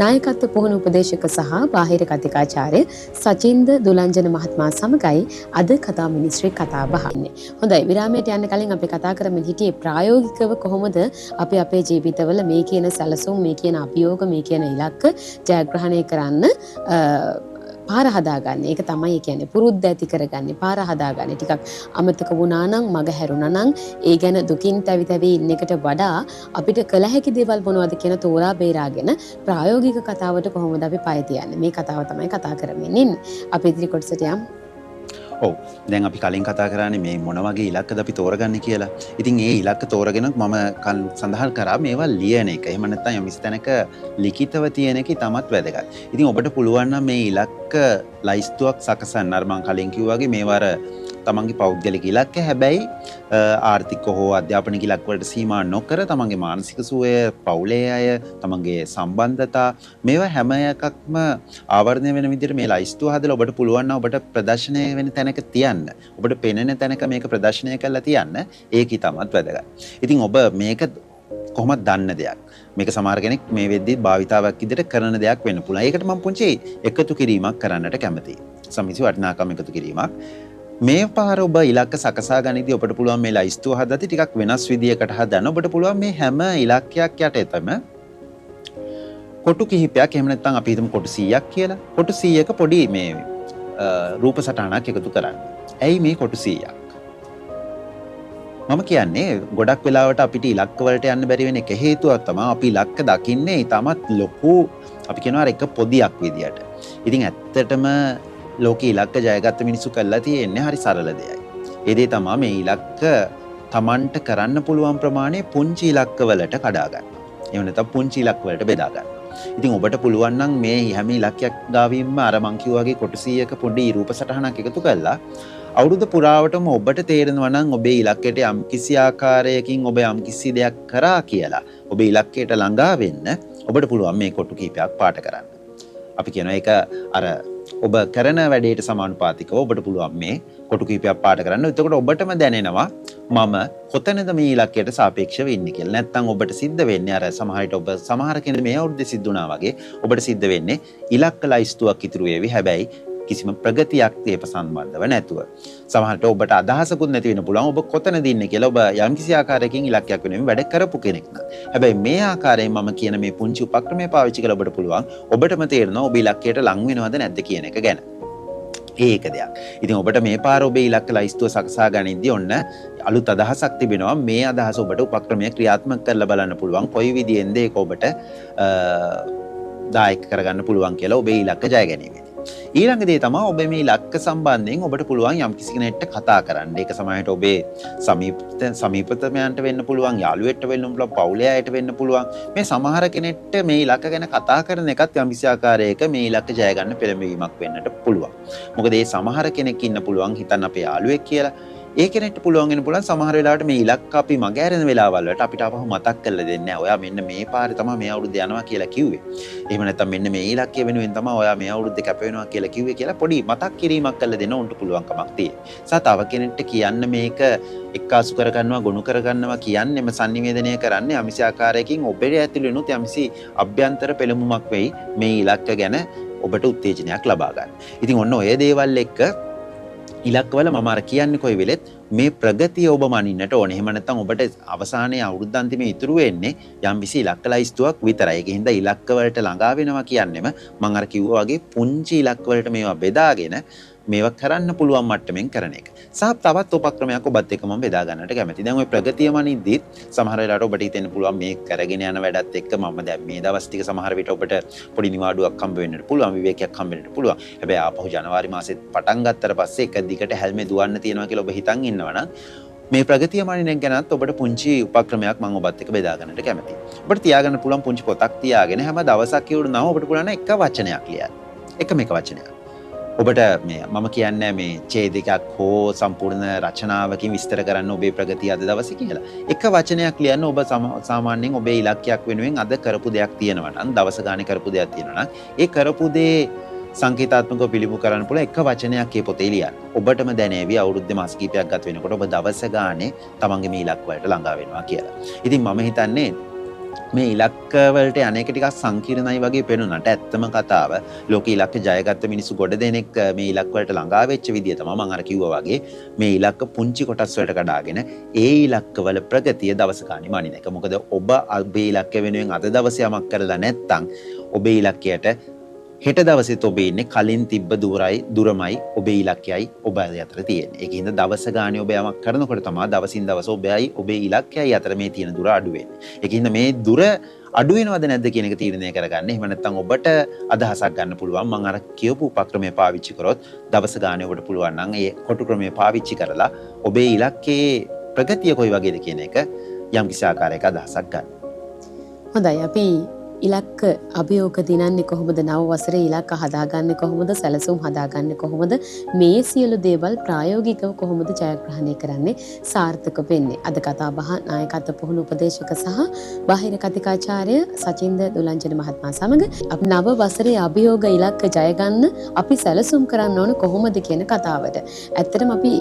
නායකත්ව පුහුණු උපදේශක සහ බාහිර කතිකාචාර්ය සචින්ද දුලංජන මහත්මයා සමගයි අද කතා මිනිස්ත්‍රි කතා බහන්නේ. හොඳයි, විරාමයට යන්න කලින් අපි කතා කරමින් හිටියේ ප්‍රායෝගිකව කොහොමද අපි අපේ ජීවිතවල මේ කියන සැලසුම්, මේ කියන අභියෝග, මේ කියන ඉලක්ක ජයග්‍රහණය කරන්න පාර හදාගන්න. ඒක තමයි කියන්නේ පුරුද්ද ඇති කරගන්නේ, පාර හදාගන්නේ. ටිකක් අමතක වුණා නම්, මග හැරුණා නම් ඒ ගැන දුකින් තැවි තැවි ඉන්න එකට වඩා අපිට කළ හැකි දේවල් මොනවද කියන තෝරා බේරාගෙන ප්‍රායෝගික කතාවට කොහොමද අපි පය තියන්නේ? මේ කතාව තමයි කතා කරමින් ඉන්නේ. අපි ඉදිරි කොටසට යමු. ඔව්, දැන් අපි කලින් කතා කරන්නේ මේ මොන වගේ ඉලක්කද අපි තෝරගන්නේ කියලා. ඉතින් ඒ ඉලක්ක තෝරගෙන මම සඳහන් කරා මේවා ලියන එක. එහෙම නැත්නම් යම් ස්තැනක ලිඛිතව තියෙන එක තමත් වැදගත්. ඉතින් ඔබට පුළුවන් නම් මේ ඉලක්ක ලයිස්තුවක් සකසන්න. අර මම කලින් කිව්වා වගේ මේවා තමන්ගේ පෞද්ගලික ඉලක්ක. හැබැයි ආර්ථික හෝ අධ්‍යාපනික ඉලක්ක වලට සීමා නොකර තමන්ගේ මානසික සුවය, පවුලේ අය, තමන්ගේ සම්බන්ධතා, මේවා හැම එකක්ම ආවරණය වෙන විදිහට මේ ලයිස්තුව හදලා ඔබට පුළුවන් නම් ඔබට ප්‍රදර්ශනය වෙන තැනක තියන්න. ඔබට පෙනෙන තැනක මේක ප්‍රදර්ශනය කරලා තියන්න. ඒකයි තමත් වැදගත්. ඉතින් ඔබ මේක කොහොමද දන්න දෙයක්. මේක සමහර කෙනෙක් මේ වෙද්දි භාවිතාවක් විදිහට කරන දෙයක් වෙන්න පුළුවන්. ඒකට මම පුංචි එකතු කිරීමක් කරන්නට කැමතියි. සමිති වටිනාකම් එකතු කිරීමක්. මේ පාර ඔබ ඉලක්ක සකසා ගනිද්දී ඔබට පුළුවන් මේ ලයිස්තුව හදද්දී ටිකක් වෙනස් විදියකට හදන්න. ඔබට පුළුවන් මේ හැම ඉලක්කයක් යටතම කොටු කිහිපයක්, එහෙම නැත්නම් අපි හිතමු කොටු 100ක් කියලා. කොටු 100ක පොඩි මේ රූප සටහනක් එකතු කරන්න. ඇයි මේ කොටු 100ක්? මම කියන්නේ ගොඩක් වෙලාවට අපිට ඉලක්ක වලට යන්න බැරි වෙන එක හේතුවක් තමයි අපි ඉලක්ක දකින්නේ ඊටමත් ලොකු, අපි කියනවා එක පොදියක් විදියට. ඉතින් ඇත්තටම ලෝකේ ඉලක්ක ජයගත්ත මිනිස්සු කළා තියෙන්නේ හරි සරල දෙයයි. ඒ දේ තමයි මේ ඉලක්ක Tamanට කරන්න පුළුවන් ප්‍රමාණය පුංචි ඉලක්ක වලට කඩා ගන්න. එහෙම නැත්නම් පුංචි ඉලක්ක වලට බෙදා ගන්න. ඉතින් ඔබට පුළුවන් නම් මේ හැම ඉලක්කයක් ගාවින්ම අර මං කිව්වා වගේ කොටු 100ක පොඩි රූප සටහනක් එකතු කරලා අවුරුදු පුරාවටම ඔබට තේරෙනවා නම් ඔබේ ඉලක්කයට යම් කිසි ආකාරයකින් ඔබ යම් කිසි දෙයක් කරා කියලා ඔබේ ඉලක්කයට ළඟා වෙන්න ඔබට පුළුවන් මේ කොටු කීපයක් පාට කරන්න. අපි කියනවා ඒක අර ඔබ කරන වැඩේට සමානුපාතිකව ඔබට පුළුවන් මේ කොටු කීපයක් පාට කරන්න. එතකොට ඔබටම දැනෙනවා මම කොතනද මේ ඉලක්කයට සාපේක්ෂව ඉන්නේ කියලා. නැත්නම් ඔබට සිද්ධ වෙන්නේ අර සමහර කෙනෙක් මේ අවුරුද්දේ සිද්ධ වුණා වගේ ඔබට සිද්ධ වෙන්නේ ඉලක්ක ලයිස්තුවක් ඉතුරු වෙවි. හැබැයි කිසිම ප්‍රගතියක් ඒප සම්බන්ධව නැතුව. සමහරට ඔබට අදහසකුත් නැති වෙන්න පුළුවන් ඔබ කොතනද ඉන්නේ කියලා. ඔබ යම්කිසි ආකාරයකින් ඉලක්කයක් වෙනුවෙන් වැඩ කරපු කෙනෙක් නං. හැබැයි මේ ආකාරයෙන් මම කියන මේ පුංචි උපක්‍රමය පාවිච්චි කරලා ඔබට පුළුවන් ඔබටම තේරෙනවා ඔබ ඉලක්කයට ලං වෙනවද නැද්ද කියන එක ගැන. ඒක දෙයක්. ඉතින් ඔබට මේ පාර ඔබේ ඉලක්ක ලයිස්තුව සකසා ගනිද්දී ඔන්න අලුත් අදහසක් තිබෙනවා. මේ අදහස ඔබට උපක්‍රමය ක්‍රියාත්මක කරලා බලන්න පුළුවන්. කොයි විදියෙන්ද ඒක ඔබට දායක කරගන්න පුළුවන් කියලා ඔබේ ඉලක්ක ජය ගැනීමේදී. ඊළඟ දේ තමයි ඔබ මේ ඉලක්ක සම්බන්ධයෙන් ඔබට පුළුවන් යම් කිසි කෙනෙක්ට කතා කරන්න. ඒක සමහරවිට ඔබේ සමීපතමයන්ට වෙන්න පුළුවන්, යාළුවෙක්ට වෙන්න පුළුවන්, පවුලේ අයට වෙන්න පුළුවන්. මේ සමහර කෙනෙක්ට මේ ඉලක්ක ගැන කතා කරන එකත් යම් කිසි ආකාරයක මේ ඉලක්ක ජය ගන්න පෙළඹවීමක් වෙන්නට පුළුවන්. මොකද මේ සමහර කෙනෙක් ඉන්න පුළුවන් හිතන්න අපේ යාළුවෙක් කියලා. ඒ කෙනෙක්ට පුළුවන් වෙන පුළුවන් සමහර වෙලාවට මේ ඉලක්ක අපි මගහැරෙන වෙලාවල් වලට අපිට අපහු මතක් කරලා දෙන්නේ නැහැ. ඔයා මෙන්න මේ පාරේ තමයි මේ අවුරුද්ද යනවා කියලා කිව්වේ. එහෙම නැත්නම් මෙන්න මේ ඉලක්කය වෙනුවෙන් තමයි ඔයා මේ අවුරුද්ද කැප වෙනවා කියලා කිව්වේ කියලා පොඩි මතක් කිරීමක් කරලා දෙන්න උන්ට පුළුවන්කමක් තියෙනවා. තව කෙනෙක්ට කියන්න මේක එක්කාසු කරගන්නවා, ගොනු කරගන්නවා කියන්නේම sannivedanaya කරන්නේ යම්සි ආකාරයකින් ඔබේ ඇතුළේනොත් යම්සි අභ්‍යන්තර පෙළඹුමක් වෙයි මේ ඉලක්ක ගැන ඔබට උත්තේජනයක් ලබා ගන්න. ඉතින් ඔන්න ඔය දේවල් එක්ක ඉලක්කවල මම අර කියන්නේ කොයි වෙලෙත් මේ ප්‍රගතිය ඔබ මනින්නට ඕනේ. එහෙම නැත්නම් ඔබට අවසානයේ අවුරුද්ද අන්තිමේ ඉතුරු වෙන්නේ යම්කිසි ඉලක්ක ලයිස්තුවක් විතරයි. ඒකින්ද ඉලක්ක වලට ළඟා වෙනවා කියන්නේම මම අර කිව්වා වගේ පුංචි ඉලක්ක වලට මේවා බෙදාගෙන මේවා කරන්න පුළුවන් මට්ටමින් කරන එක. සහ තවත් උපක්‍රමයක් ඔබත් එක්ක මම බෙදා ගන්නට කැමතියි. දැන් ওই ප්‍රගතිය මනින්දිත් සමහර වෙලාවට ඔබට හිතෙන්න පුළුවන් මේ කරගෙන යන වැඩත් එක්ක මම දැන් මේ දවස් ටික සමහර විට ඔබට පොඩි නිවාඩුවක් හම්බ වෙන්නට පුළුවන්, විවේකයක් හම්බ වෙන්නට පුළුවන්. හැබැයි ආපහු ජනවාරි මාසෙත් පටන් ගත්තට පස්සේ එක දිගට හැල්මේ දුවන්න තියෙනවා කියලා ඔබ හිතන් ඉන්නවනම් මේ ප්‍රගතිය මනිනෙක් ගැනත් ඔබට පුංචි උපක්‍රමයක් මම ඔබත් එක්ක බෙදා ගන්නට කැමතියි. ඔබට තියාගන්න පුළුවන් පුංචි පොතක් තියාගෙන හැම දවසක් කියවුනම ඔබට පුළුවන් එක වචනයක් ලියන්න. එකම එක වචනයක්. ඔබට මේ මම කියන්නේ මේ ඡේදයක් හෝ සම්පූර්ණ රචනාවකින් විස්තර කරන්න ඔබේ ප්‍රගතිය අද දවසේ කියලා. එක වචනයක් ලියන්න ඔබ සාමාන්‍යයෙන් ඔබේ ඉලක්කයක් වෙනුවෙන් අද කරපු දෙයක් තියෙනවා නම්, දවස ගානේ කරපු දෙයක් තියෙනවා නම්, ඒ කරපු දේ සංකේතාත්මකව පිළිබු කරන්න පුළුවන් එක වචනයක් මේ පොතේ ලියන්න. ඔබටම දැනේවි අවුරුද්දේ මාස කිහිපයක් ගත වෙනකොට ඔබ දවස ගානේ තමන්ගේ මේ ඉලක්ක වලට ළඟා වෙනවා කියලා. ඉතින් මම හිතන්නේ මේ ඉලක්ක වලට අනේක ටිකක් සංකීර්ණයි වගේ පේනුනට ඇත්තම කතාව ලෝක ඉලක්ක ජයගත්ත මිනිස්සු ගොඩ දෙනෙක් මේ ඉලක්ක වලට ළඟා වෙච්ච විදිය තමයි මම අර කිව්වා වගේ මේ ඉලක්ක පුංචි කොටස් වලට කඩාගෙන ඒ ඉලක්ක වල ප්‍රගතිය දවස ගානේ මනින එක. මොකද ඔබ ඔබේ ඉලක්ක වෙනුවෙන් අද දවසේ යමක් කරලා නැත්නම් ඔබේ ඉලක්කයට හෙට දවසෙත් ඔබ ඉන්නේ කලින් තිබ්බ දුරමයි ඔබේ ඉලක්කයයි ඔබ අතර තියෙන්නේ. ඒකින්ද දවස ගානේ ඔබ යමක් කරනකොට තමයි දවසින් දවස ඔබේ ඉලක්කයයි අතර මේ තියෙන දුර අඩු වෙන්නේ. ඒකින්ද මේ දුර අඩු වෙනවද නැද්ද කියන එක තීරණය කරගන්න. එහෙම නැත්නම් ඔබට අදහසක් ගන්න පුළුවන්. මම අර කියපු උපක්‍රමය පාවිච්චි කරොත් දවස ගානේ ඔබට පුළුවන් නම් ඒ කොටු ක්‍රමය පාවිච්චි කරලා ඔබේ ඉලක්කයේ ප්‍රගතිය කොයි වගේද කියන එක යම් කිසි ආකාරයක අදහසක් ගන්න. හොඳයි අපි ඉලක්ක අභියෝග දිනන්නේ කොහොමද? නව වසරේ ඉලක්ක හදාගන්නේ කොහොමද? සැලසුම් හදාගන්නේ කොහොමද? මේ සියලු දේවල් ප්‍රායෝගිකව කොහොමද ජයග්‍රහණය කරන්නේ සාර්ථක වෙන්නේ? අද කතා බහ නායකත්ව පුහුණු උපදේශක සහ බාහිර කතිකාචාර්ය සචින්ද දුලංජන මහත්මයා සමග අපි නව වසරේ අභියෝග ඉලක්ක ජය ගන්න අපි සැලසුම් කරන්න ඕන කොහොමද කියන කතාවට. ඇත්තටම අපි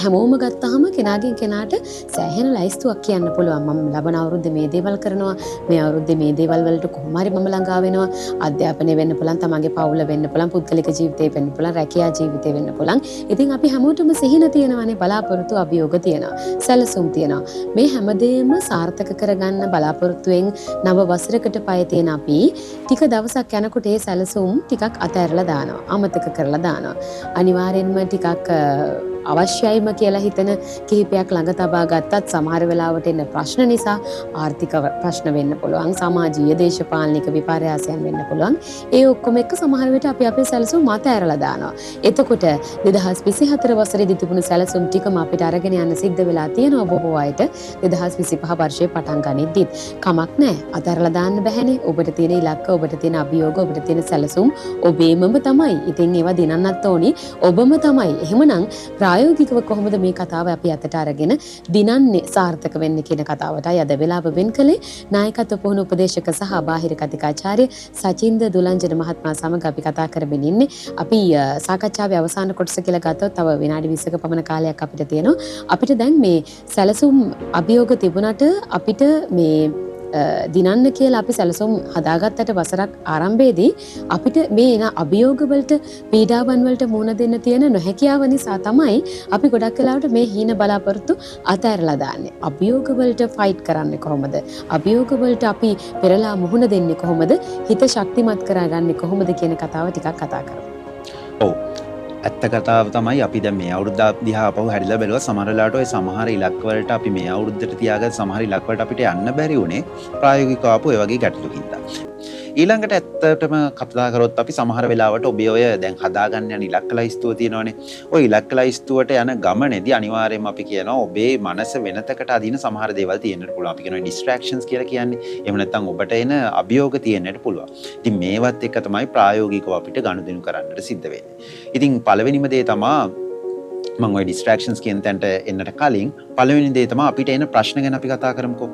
හැමෝම ගත්තාම කෙනාගෙන් කෙනාට සෑහෙන ලයිස්තුවක් කියන්න පුළුවන්. මම ලබන අවුරුද්දේ මේ දේවල් කරනවා, මේ අවුරුද්දේ මේ දේවල් වලට කොහොම හරි මම ළඟා වෙනවා. අධ්‍යාපනය වෙන්න පුළුවන්, තමන්ගේ පවුල වෙන්න පුළුවන්, පුද්ගලික ජීවිතේ වෙන්න පුළුවන්, රැකියා ජීවිතේ වෙන්න පුළුවන්. ඉතින් අපි හැමෝටම සිහින තියෙනවානේ, බලාපොරොත්තු අභියෝග තියෙනවා, සැලසුම් තියෙනවා. මේ හැමදේම සාර්ථක කරගන්න බලාපොරොත්තුෙන් නව වසරකට පය තියෙන අපි ටික දවසක් යනකොට ඒ සැලසුම් ටිකක් අතහැරලා දානවා, අමතක කරලා දානවා. අනිවාර්යෙන්ම ටිකක් අවශ්‍යයිම කියලා හිතන කිහිපයක් ළඟ තබා ගත්තත් සමහර වෙලාවට එන ප්‍රශ්න නිසා ආර්ථික ප්‍රශ්න වෙන්න පුළුවන්, සමාජීය දේශපාලනික විපර්යාසයන් වෙන්න පුළුවන්. ඒ ඔක්කොම එක්ක සමහර විට අපි අපේ සැලසුම් මත ඇරලා දානවා. එතකොට 2024 වසරේදී තිබුණු සැලසුම් ටිකම අපිට අරගෙන යන්න සිද්ධ වෙලා තියෙනවා බොහෝ අයට 2025 වර්ෂයේ පටන් ගනිද්දිත්. කමක් නැහැ. අතහැරලා දාන්න බැහැනේ. ඔබට තියෙන ඉලක්ක, ඔබට තියෙන අභියෝග, ඔබට තියෙන සැලසුම් ඔබේමම තමයි. ඉතින් ඒවා දිනන්නත් ඕනි ඔබම තමයි. එහෙමනම් ප්‍රායෝගිකව කොහොමද මේ කතාව අපි අතට අරගෙන දිනන්නේ සාර්ථක වෙන්නේ කියන කතාවටයි අද වෙලාව වෙන් කළේ. නායකත්ව පුහුණු උපදේශක සහ බාහිර කතිකාචාර්ය සචින්ද දුලංජන මහත්මයා සමග අපි කතා කරගෙන ඉන්නේ. අපි සාකච්ඡාවේ අවසාන කොටස කියලා ගත්තොත් තව විනාඩි 20ක පමණ කාලයක් අපිට තියෙනවා. අපිට දැන් මේ සැලසුම් අභියෝග තිබුණාට අපිට මේ දිනන්න කියලා අපි සැලසුම් හදාගත්තට වසරක් ආරම්භයේදී අපිට මේ එන අභියෝග වලට පීඩාවන් වලට මුහුණ දෙන්න තියෙන නොහැකියාව නිසා තමයි අපි ගොඩක් වෙලාවට මේ හීන බලාපොරොත්තු අතහැරලා දාන්නේ. අභියෝග වලට ෆයිට් කරන්නේ කොහොමද? අභියෝග වලට අපි පෙරලා මුහුණ දෙන්නේ කොහොමද? හිත ශක්තිමත් කරගන්නේ කොහොමද කියන කතාව ටිකක් කතා කරමු. ඔව්. ඇත්ත කතාව තමයි අපි දැන් මේ අවුරුද්ද දිහා අපව හැරිලා බැලුවා. සමහර වෙලාවට ওই සමහර ඉලක්ක වලට අපි මේ අවුරුද්දට තියාගත් සමහර ඉලක්ක වලට අපිට යන්න බැරි වුණේ ප්‍රායෝගිකව ආපු ඒ වගේ ගැටලු හින්දා. ඊළඟට ඇත්තටම කතා කරොත් අපි සමහර වෙලාවට ඔබේ ඔය දැන් හදාගන්න යන ඉලක්ක ලයිස්තුව තියෙනවනේ. ওই ඉලක්ක ලයිස්තුවට යන ගමනේදී අනිවාර්යයෙන්ම අපි කියනවා ඔබේ මනස වෙනතකට අදින සමහර දේවල් තියෙන්නට පුළුවන්. අපි කියනවා distractions කියලා කියන්නේ. එහෙම නැත්නම් ඔබට එන අභියෝග තියෙන්නට පුළුවන්. ඉතින් මේවත් එක්ක තමයි ප්‍රායෝගිකව අපිට ගනුදෙනු කරන්නට සිද්ධ වෙන්නේ. ඉතින් පළවෙනිම දේ තමයි මම ওই distractions කියන තැනට එන්නට කලින් පළවෙනි දේ තමයි අපිට එන ප්‍රශ්න ගැන අපි කතා කරමුකෝ.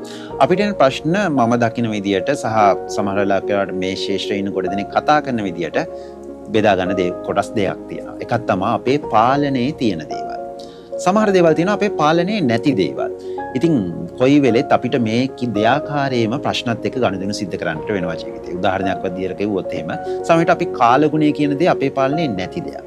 අපිට එන ප්‍රශ්න මම දකින විදියට සහ සමහර වෙලාවට මේ ශේෂ්ත්‍රයේ ඉන්න කොට දෙනෙක් කතා කරන විදියට බෙදා ගන්න කොටස් දෙකක් තියෙනවා. එකක් තමයි අපේ පාලනයේ තියෙන දේවල්. සමහර දේවල් තියෙනවා අපේ පාලනයේ නැති දේවල්. ඉතින් කොයි වෙලෙත් අපිට මේ දෙආකාරයේම ප්‍රශ්නත් එක්ක ගනුදෙනු සිද්ධ කරන්නට වෙනවා ජීවිතේ. උදාහරණයක් වදියට කිව්වොත් එහෙම සමහරවිට අපි කාලගුණය කියන දේ අපේ පාලනයේ නැති දෙයක්.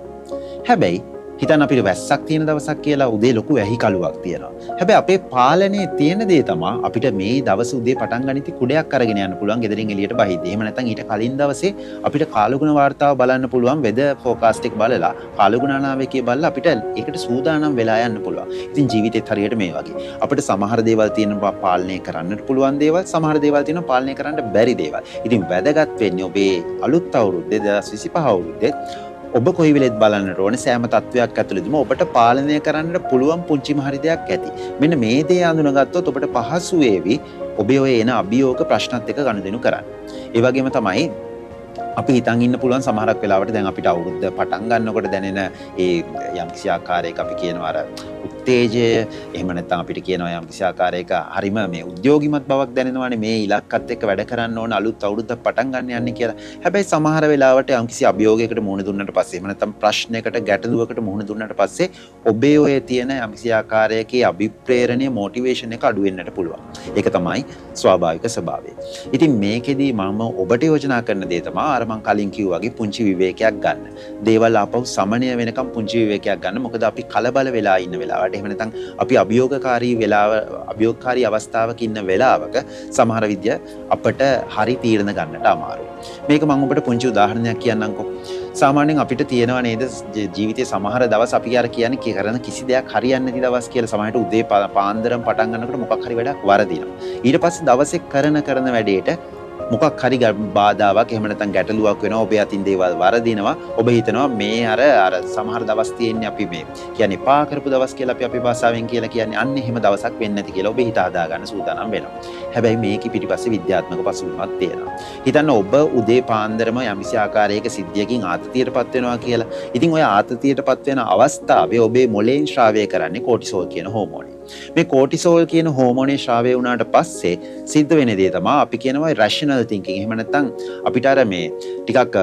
හැබැයි හිතන්න අපිට වැස්සක් තියෙන දවසක් කියලා උදේ ලොකු වැහි කළුවක් තියෙනවා. හැබැයි අපේ පාලනයේ තියෙන දේ තමයි අපිට මේ දවස් උදේ පටන් ගනිති කුඩයක් අරගෙන යන්න පුළුවන් ගෙදරින් එළියට බහිද්දී. එහෙම නැත්නම් ඊට කලින් දවසේ අපිට කාලගුණ වාර්තාව බලන්න පුළුවන් වෙදර් ෆෝකාස්ට් එක බලලා කාලගුණ අනාවැකිය බලලා අපිට ඒකට සූදානම් වෙලා යන්න පුළුවන්. ඉතින් ජීවිතේත් හරියට මේ වගේ. අපිට සමහර දේවල් තියෙනවා පාලනය කරන්නට පුළුවන් දේවල්, සමහර දේවල් තියෙනවා පාලනය කරන්න බැරි දේවල්. ඉතින් වැදගත් වෙන්නේ ඔබේ අලුත් අවුරුද්දේ 2025 අවුරුද්දේ ඔබ කොයි වෙලෙත් බලන්නට ඕනේ සෑම තත්වයක් ඇතුළතදීම ඔබට පාලනය කරන්නට පුළුවන් පුංචිම හරි දෙයක් ඇති. මෙන්න මේ දේ අඳුනගත්තොත් ඔබට පහසු වේවි ඔබේ ඔය එන අභියෝග ප්‍රශ්නත් එක්ක ගනුදෙනු කරන්න. ඒ වගේම තමයි අපි හිතන් ඉන්න පුළුවන් සමහරක් වෙලාවට දැන් අපිට අවුරුද්ද පටන් ගන්නකොට දැනෙන ඒ යම්කිසි ආකාරයක අපි කියනවා අර උත්තේජය එහෙම නැත්නම් අපිට කියනවා යම් කිසි ආකාරයක හරිම මේ උද්‍යෝගිමත් බවක් දැනෙනවානේ මේ ඉලක්කත් එක්ක වැඩ කරන්න ඕන අලුත් අවුරුද්දක් පටන් ගන්න යන්නේ කියලා. හැබැයි සමහර වෙලාවට යම් කිසි අභියෝගයකට මුහුණ දුන්නට පස්සේ එහෙම නැත්නම් ප්‍රශ්නයකට ගැටලුවකට මුහුණ දුන්නට පස්සේ ඔබේ ඔය තියෙන යම් කිසි ආකාරයක අභිප්‍රේරණීය මොටිවේෂන් එක අඩු වෙන්නට පුළුවන්. ඒක තමයි ස්වාභාවික ස්වභාවය. ඉතින් මේකෙදි මම ඔබට යෝජනා කරන දේ තමයි අර මං කලින් කිව්වා වගේ පුංචි විවේකයක් ගන්න. දේවල් ආපහු සමනය වෙනකම් පුංචි විවේකයක් ගන්න. මොකද අපි කලබල වෙලා ඉන්න වෙලාවට එහෙම නැත්නම් අපි අභියෝගකාරී අවස්ථාවක ඉන්න වෙලාවක සමහර විද්‍ය අපට හරි තීරණ ගන්නට අමාරුයි. මේක මම ඔබට පුංචි උදාහරණයක් කියන්නම්කෝ. සාමාන්‍යයෙන් අපිට තියෙනවා නේද ජීවිතයේ සමහර දවස් අපි අර කියන්නේ කරන කිසි දෙයක් හරියන්නේ නැති දවස් කියලා. සමහරට උදේ පාන්දරම පටන් ගන්නකොට මොකක් හරි වැඩක් වරදිනවා. ඊට පස්සේ දවසේ කරන වැඩේට මොකක් හරි බාධාවක් එහෙම නැත්නම් ගැටලුවක් වෙනවා. ඔබේ අතින් දේවල් වරදිනවා. ඔබ හිතනවා මේ අර සමහර දවස් තියෙන්නේ අපි මේ කියන්නේ පා කරපු දවස් කියලා අපි අපේ භාෂාවෙන් කියලා කියන්නේ අන්න එහෙම දවසක් වෙන්නේ නැති කියලා ඔබ හිත හදා ගන්න සූදානම් වෙනවා. හැබැයි මේකේ පිටිපස්සේ විද්‍යාත්මක පසුබිමක් තියෙනවා. හිතන්න ඔබ උදේ පාන්දරම යම්කිසි ආකාරයක සිද්ධියකින් ආතතියටපත් වෙනවා කියලා. ඉතින් ඔය ආතතියටපත් වෙන අවස්ථාවේ ඔබේ මොළයෙන් ශ්‍රාවය කරන්නේ කෝටිසෝල් කියන හෝමෝනය. මේ කෝටිසෝල් කියන හෝමෝනේ ශ්‍රාවය වුණාට පස්සේ සිද්ධ වෙන දේ තමයි අපි කියනවා රැෂනල් තින්කින්. එහෙම නැත්නම් අපිට අර මේ ටිකක්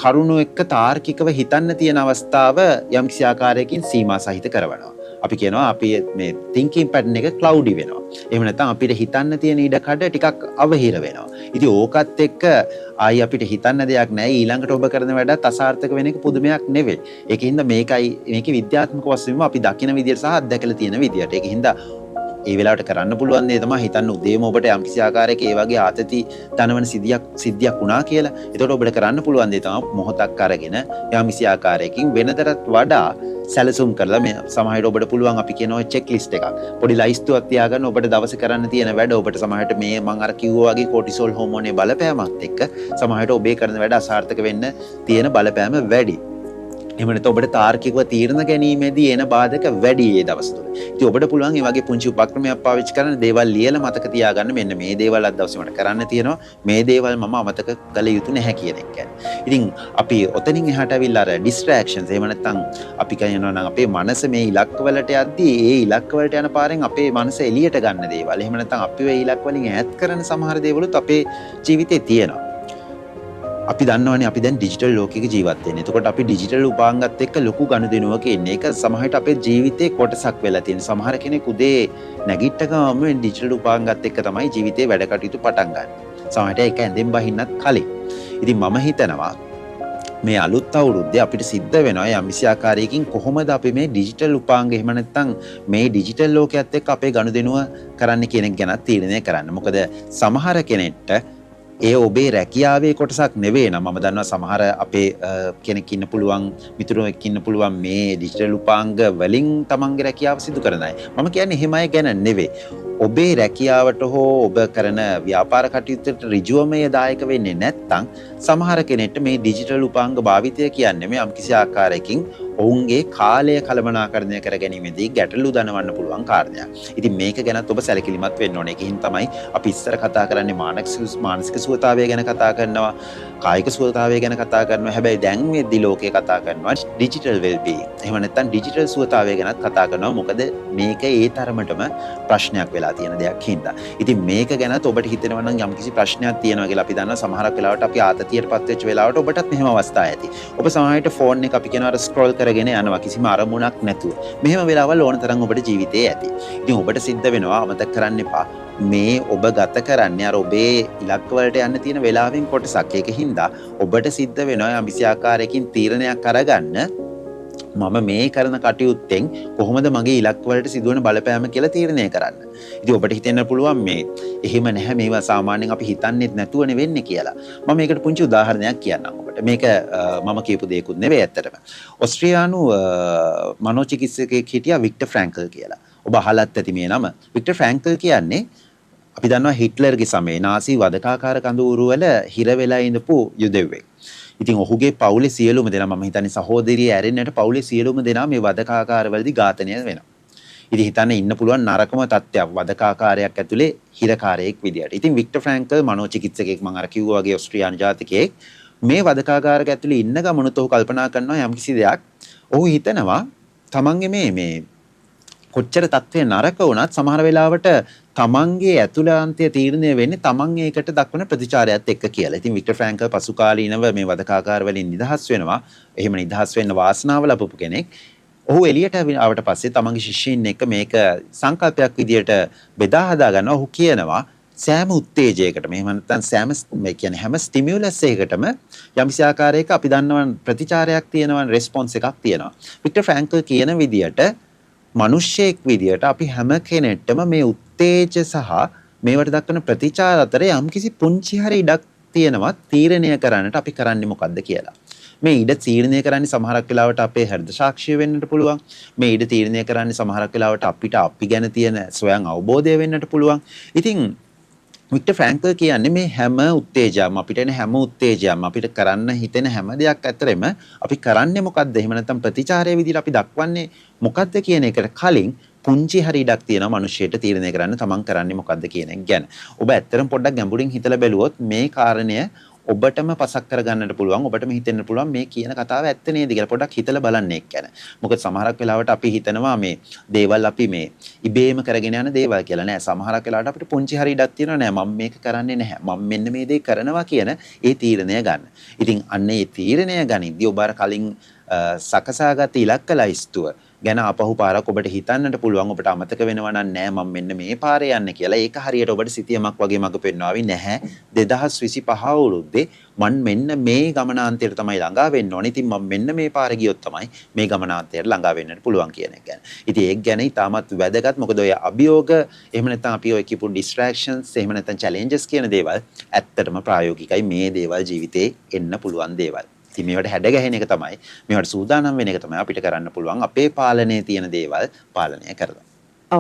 කරුණු එක්ක තාර්කිකව හිතන්න තියෙන අවස්ථාව යම්කිසි ආකාරයකින් සීමා සහිත කරනවා. අපි කියනවා අපි මේ thinking pattern එක cloudy වෙනවා. එහෙම නැත්නම් අපිට හිතන්න තියෙන ඉඩකඩ ටිකක් අවහිර වෙනවා. ඉතින් ඕකත් එක්ක ආයි අපිට හිතන්න දෙයක් නැහැ. ඊළඟට ඔබ කරන වැඩත් අසාර්ථක වෙන එක පුදුමයක් නෙවෙයි. ඒකින්ද මේකේ විද්‍යාත්මක වශයෙන්ම අපි දකින විදියට සහ අත්දැකලා තියෙන විදියට. ඒකින්ද ඒ වෙලාවට කරන්න පුළුවන් දේ තමයි හිතන්න උදේම ඔබට යම්කිසි ආකාරයක ඒ වගේ ආතති දනවන සිද්ධියක් වුණා කියලා. එතකොට ඔබට කරන්න පුළුවන් දේ තමයි මොහොතක් අරගෙන යම්කිසි ආකාරයකින් වෙනතරත් වඩා සැලසුම් කරලා මේ සමහරවිට ඔබට පුළුවන් අපි කියනවා චෙක් ලිස්ට් එකක්. පොඩි ලයිස්තුවක් තියාගන්න ඔබට දවසේ කරන්න තියෙන වැඩ ඔබට සමහරවිට මේ මම අර කිව්වා වගේ කෝටිසෝල් හෝමෝනේ බලපෑමත් එක්ක සමහරවිට ඔබේ කරන වැඩ අසාර්ථක වෙන්න තියෙන බලපෑම වැඩි. එහෙම නැත්නම් ඔබට තාර්කිකව තීරණ ගැනීමේදී එන බාධක වැඩි ඒ දවස් තුල. ඉතින් ඔබට පුළුවන් මේ වගේ පුංචි උපක්‍රමයක් පාවිච්චි කරන්න දේවල් ලියලා මතක තියාගන්න මෙන්න මේ දේවල් අද දවසේ මට කරන්න තියෙනවා. මේ දේවල් මම අමතක කළ යුතු නැහැ කියන එක. ඉතින් අපි ඔතනින් එහාට අවිල්ලා අර distractions එහෙම නැත්නම් අපි කියනවා නම් අපේ මනස මේ ඉලක්ක වලට යද්දී ඒ ඉලක්ක වලට යන පාරෙන් අපේ මනස එළියට ගන්න දේවල්. එහෙම නැත්නම් අපි ඒ ඉලක්ක වලින් ඈත් කරන සමහර දේවලුත් අපේ ජීවිතේ තියෙනවා. අපි දන්නවනේ අපි දැන් ඩිජිටල් ලෝකයක ජීවත් වෙන්නේ. එතකොට අපි ඩිජිටල් උපාංගත් එක්ක ලොකු ගනුදෙනුවක ඉන්නේ. ඒක සමහරට අපේ ජීවිතේ කොටසක් වෙලා තියෙන. සමහර කෙනෙක් උදේ නැගිට ගමන් මේ ඩිජිටල් උපාංගත් එක්ක තමයි ජීවිතේ වැඩ කටයුතු පටන් ගන්න. සමහරට ඒක ඇඳෙන් බහින්නත් කලින්. ඉතින් මම හිතනවා මේ අලුත් අවුරුද්දේ අපිට සිද්ධ වෙනවා යම්කිසි ආකාරයකින් කොහොමද අපි මේ ඩිජිටල් උපාංග එහෙම නැත්නම් මේ ඩිජිටල් ලෝකයේත් එක්ක අපේ ගනුදෙනුව කරන්න කියන එක ගැන තීරණය කරන්න. මොකද සමහර කෙනෙක්ට ඒ ඔබේ රැකියාවේ කොටසක් නෙවෙයි නම් මම දන්නවා සමහර අපේ කෙනෙක් ඉන්න පුළුවන් මිතුරෙක් ඉන්න පුළුවන් මේ ඩිජිටල් උපාංග වලින් තමන්ගේ රැකියාව සිදු කරන අය. මම කියන්නේ එහෙම අය ගැන නෙවෙයි. ඔබේ රැකියාවට හෝ ඔබ කරන ව්‍යාපාර කටයුත්තට ඍජුවම දායක වෙන්නේ නැත්නම් සමහර කෙනෙක්ට මේ ඩිජිටල් උපාංග භාවිතය කියන්නේ මේ යම්කිසි ආකාරයකින් ඔවුන්ගේ කාලය කළමනාකරණය කර ගැනීමේදී ගැටලු දනවන්න පුළුවන් කාරණයක්. ඉතින් මේක ගැනත් ඔබ සැලකිලිමත් වෙන්න ඕනේ. ඒකින් තමයි අපි ඉස්සර කතා කරන්නේ මානසික සුවතාවය ගැන කතා කරනවා, කායික සුවතාවය ගැන කතා කරනවා. හැබැයි දැන් මේ දිලෝකේ කතා කරනවා ඩිජිටල් වෙල් බීయింగ్. එහෙම නැත්නම් ඩිජිටල් සුවතාවය ගැනත් කතා කරනවා. මොකද මේක ඒ තරමටම ප්‍රශ්නයක් වෙලා තියෙන දෙයක් හින්දා. ඉතින් මේක ගැනත් ඔබට හිතෙනවා නම් යම්කිසි ප්‍රශ්නයක් තියෙනවා කියලා අපි දන්නවා. සමහරක් වෙලාවට අපි ආතතියටපත් වෙච්ච වෙලාවට ඔබටත් මෙහෙම අවස්ථා ඇති. ඔබ සමහරවිට ෆෝන් එක අපි කියනවා ස්ක්‍රෝල් කරගෙන යනවා කිසිම අරමුණක් නැතුව. මෙහෙම වෙලාවල් ඕන තරම් ඔබට ජීවිතේ ඇති. ඉතින් ඔබට සිද්ධ වෙනවා අමතක කරන්න එපා. මේ ඔබ ගත කරන්නේ අර ඔබේ ඉලක්ක වලට යන්න තියෙන වෙලාවෙන් කොටසක්. ඒක හින්දා ඔබට සිද්ධ වෙනවා යම්කිසි ආකාරයකින් තීරණයක් අරගන්න මම මේ කරන කටයුත්තෙන් කොහොමද මගේ ඉලක්ක වලට සිදුවන බලපෑම කියලා තීරණය කරන්න. ඉතින් ඔබට හිතෙන්න පුළුවන් මේ එහෙම නැහැ මේවා සාමාන්‍යයෙන් අපි හිතන්නේත් නැතුවනේ වෙන්නේ කියලා. මම මේකට පුංචි උදාහරණයක් කියන්නම් ඔබට. මේක මම කියපු දෙයක්ුත් නෙවෙයි ඇත්තටම. ඕස්ට්‍රියානු මනෝචිකිත්සකයෙක් හිටියා වික්ටර් ෆ්‍රැන්කල් කියලා. ඔබ අහලත් ඇති මේ නම. වික්ටර් ෆ්‍රැන්කල් කියන්නේ අපි දන්නවා හිට්ලර්ගේ සමයේ නාසි වදකාකාර කඳවුරු වල හිර වෙලා ඉඳපු යුදෙව්වෙක්. ඉතින් ඔහුගේ පවුලේ සියලුම දෙනා මම හිතන්නේ සහෝදරිය ඇරෙන්නට පවුලේ සියලුම දෙනා මේ වදකාකාරවලදී ඝාතනය වෙනවා. ඉතින් හිතන්න ඉන්න පුළුවන් නරකම තත්ත්වයක් වදකාකාරයක් ඇතුලේ හිරකාරයෙක් විදියට. ඉතින් වික්ටර් ෆ්‍රැන්කල් මනෝචිකිත්සකයෙක් මම අර කිව්වා වගේ ඕස්ට්‍රියානු ජාතිකයෙක් මේ වදකාකාරක ඇතුලේ ඉන්න ගමනුත් ඔහු කල්පනා කරනවා යම්කිසි දෙයක්. ඔහු හිතනවා තමන්ගේ මේ කොච්චර තත්ත්වය නරක වුණත් සමහර වෙලාවට තමන්ගේ ඇතුළාන්තය තීරණය වෙන්නේ තමන් ඒකට දක්වන ප්‍රතිචාරයත් එක්ක කියලා. ඉතින් වික්ටර් ෆ්‍රැන්කල් පසු කාලීනව මේ වදකාකාර වලින් නිදහස් වෙනවා. එහෙම නිදහස් වෙන්න වාසනාව ලැබපු කෙනෙක්. ඔහු එළියට ආවට පස්සේ තමන්ගේ ශිෂ්‍යයින් එක්ක මේක සංකල්පයක් විදියට බෙදා හදා ගන්නවා. ඔහු කියනවා සෑම උත්තේජයකටම එහෙම නැත්නම් සෑම මේ කියන්නේ හැම ස්ටිමියුලස් එකකටම යම්කිසි ආකාරයක අපි දන්නවා ප්‍රතිචාරයක් තියෙනවා, රෙස්පොන්ස් එකක් තියෙනවා. වික්ටර් ෆ්‍රැන්කල් කියන විදියට මිනිස්සෙක් විදියට අපි හැම කෙනෙක්ටම මේ උත්තේජ සහ මේවට දක්වන ප්‍රතිචාර අතර යම්කිසි පුංචි හරි ඉඩක් තියෙනවා තීරණය කරන්නට අපි කරන්නේ මොකද්ද කියලා. මේ ඉඩ තීරණය කරන්නේ සමහරක් වෙලාවට අපේ හෘද සාක්ෂිය වෙන්නට පුළුවන්. මේ ඉඩ තීරණය කරන්නේ සමහරක් වෙලාවට අපිට අපි ගැන තියෙන ස්වයං අවබෝධය වෙන්නට පුළුවන්. ඉතින් වික්ටර් ෆ්‍රැන්කල් කියන්නේ මේ හැම උත්තේජයක්ම අපිට එන හැම උත්තේජයක්ම අපිට කරන්න හිතෙන හැම දෙයක් ඇතරෙම අපි කරන්නේ මොකද්ද? එහෙම නැත්නම් ප්‍රතිචාරයේ විදිහට අපි දක්වන්නේ මොකද්ද කියන එකට කලින් පුංචි හරි ඉඩක් තියෙනවා මිනිස්සෙට තීරණය කරන්න තමන් කරන්නේ මොකද්ද කියන එක ගැන. ඔබ ඇත්තටම පොඩ්ඩක් ගැඹුරින් හිතලා බැලුවොත් මේ කාරණය ඔබටම පසක් කරගන්නට පුළුවන්. ඔබටම හිතෙන්න පුළුවන් මේ කියන කතාව ඇත්ත නේද කියලා පොඩ්ඩක් හිතලා බලන්න ඒක ගැන. මොකද සමහරක් වෙලාවට අපි හිතනවා මේ දේවල් අපි මේ ඉබේම කරගෙන යන දේවල් කියලා නෑ. සමහරක් වෙලාවට අපිට පුංචි හරි ඉඩක් තියෙනවා නෑ මම මේක කරන්නේ නැහැ. මම මෙන්න මේ දේ කරනවා කියන ඒ තීරණය ගන්න. ඉතින් අන්න ඒ තීරණය ගනිද්දී ඔබ අර කලින් සකසාගත් ඉලක්ක ලයිස්තුව ගැන අපහු පාරක් ඔබට හිතන්නට පුළුවන්. ඔබට අමතක වෙනවා නම් නෑ මම මෙන්න මේ පාරේ යන්නේ කියලා. ඒක හරියට ඔබට සිතියමක් වගේ මඟ පෙන්වාවි නැහැ. 2025 අවුරුද්දේ මම මෙන්න මේ ගමනාන්තයට තමයි ළඟා වෙන්න ඕනේ. ඉතින් මම මෙන්න මේ පාර ගියොත් තමයි මේ ගමනාන්තයට ළඟා වෙන්නට පුළුවන් කියන එක ගැන. ඉතින් ඒක ගැන ඉතාමත් වැදගත්. මොකද ඔය අභියෝග එහෙම නැත්නම් අපි ඔය කියපු distractions එහෙම නැත්නම් challenges කියන දේවල් ඇත්තටම ප්‍රායෝගිකයි. මේ දේවල් ජීවිතේ එන්න පුළුවන් දේවල්. ඉතින් මේවට හැඩ ගැහෙන එක තමයි මේවට සූදානම් වෙන එක තමයි අපිට කරන්න පුළුවන් අපේ පාලනයේ තියෙන දේවල් පාලනය කරලා.